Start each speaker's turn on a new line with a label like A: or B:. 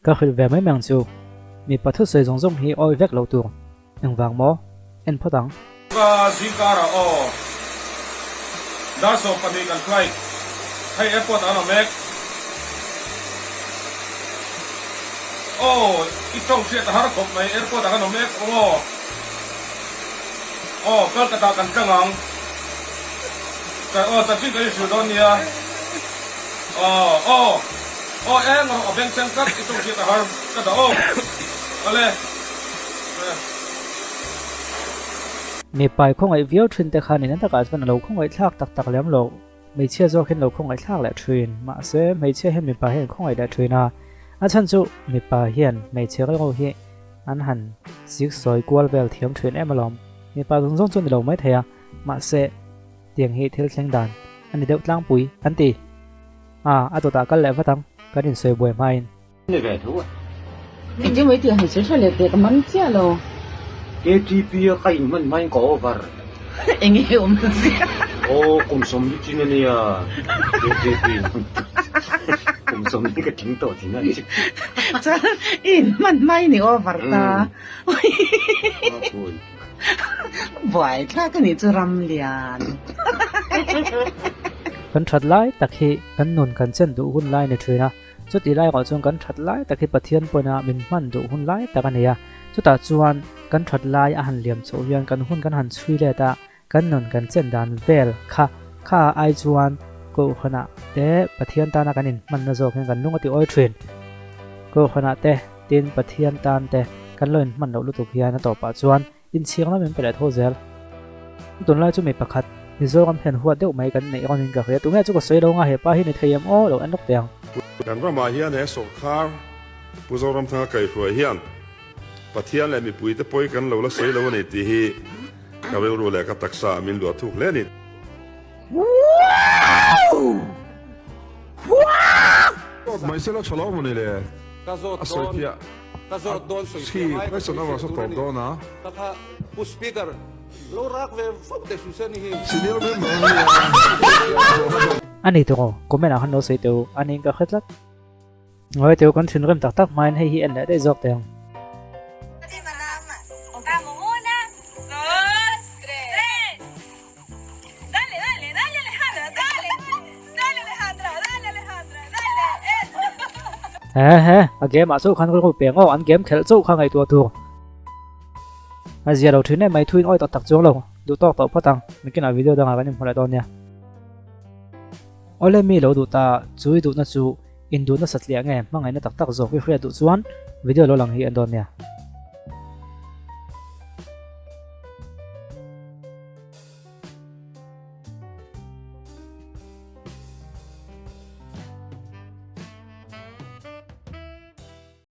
A: Các khởi về mấy mèo chiều mi bắt thức sợi rong rong hi oi vét lâu tuồng anh vàng mó anh phát tăng
B: và zika ra o đã số phần đi cần flight hay airport anh Americ ít trong chuyện har khop mai airport anh Americ Kolkata kan changang cái ta chỉ cái sự đó nia em ở bên chân cắt ít trong chuyện har cái đó ale
A: mi pai không ai viết trên tay khăn nên tất cả phần lâu không ai thắc tắc lắm lâu mấy chia do khi lâu không ai thắc lại truyền mà sẽ mấy chia hiện mi pai hiện không ai đã truyền à chân chú mi pai hiện mấy chia cái hiện anh hẳn giết soi qua về thiểm truyền em mà lòng mi pai cũng giống như lâu mấy thầy à mà sẽ tiếng hệ theo tiếng đàn anh đi đâu lang bụi anh tì tụi ta cái lẽ phát tăng cái điện soi bụi mai
C: này về thú à
D: cái chứ mấy tiền hình sự sao lại tiền cái món chia rồi
C: ATP cái mình may có over
D: anh hiểu mà
C: cùng sống như thế này à ATP cùng sống như cái tiếng tổ thì nó chứ
D: chắc in mình may này over ta vậy chắc cái này chưa làm liền
A: kan that lai takhi kan non kan chen du hun lai ne thina chuti lai ko chung kan that lai takhi pathian poina min man du hun lai takania chuta chuan kan that lai a han liam chu hian kan hun kan han chui le ta kan non kan chen dan vel kha ai chuan ko khana te pathian ta na kanin man na zo khen kan nunga ti oi thrin ko khana te tin pathian tan te kan loin man lo lu tu hian na to pa chuan in chiang la men pela tho zel tun lai chu me pakhat Nizo kam hen huat deuh mai kan nei on in ka hre tu nge chu ko sei lo nga he pa hi ni theiam o lo an lok tiang
E: kan rama hian he so khar puzoram thanga kai hruai hian pathian le mi pui te poi kan lo la sei lo nei ti hi ka vel ru le ka taksa min lo thuk le ni mai se lo chalo mo ni le
B: Kazor don so
E: si preso na wa so to dona
B: taka speaker lorak ve fok de susani hi
E: sinil me mo
A: ani to ko men a han no sei tu ani ka khatlat ngoi tu kon thin rem tak mai hei hi an le dei jok tiang
F: Vamos, 1, 2, 3. Dale, dale, dale, Alejandra, dale. Dale, Alejandra, dale, Alejandra, dale.
A: he a game a chu khan ko peng o an game khel chu kha ngai tu tu a zia lo thin nei mai thuin oi tak chong lo du tok to phatang mikin a video dang a kan phole don nia ole mi lo du ta chui du na chu in du na satlia nge mangai na tak zo ki khria du chuan video lo lang hi an don nia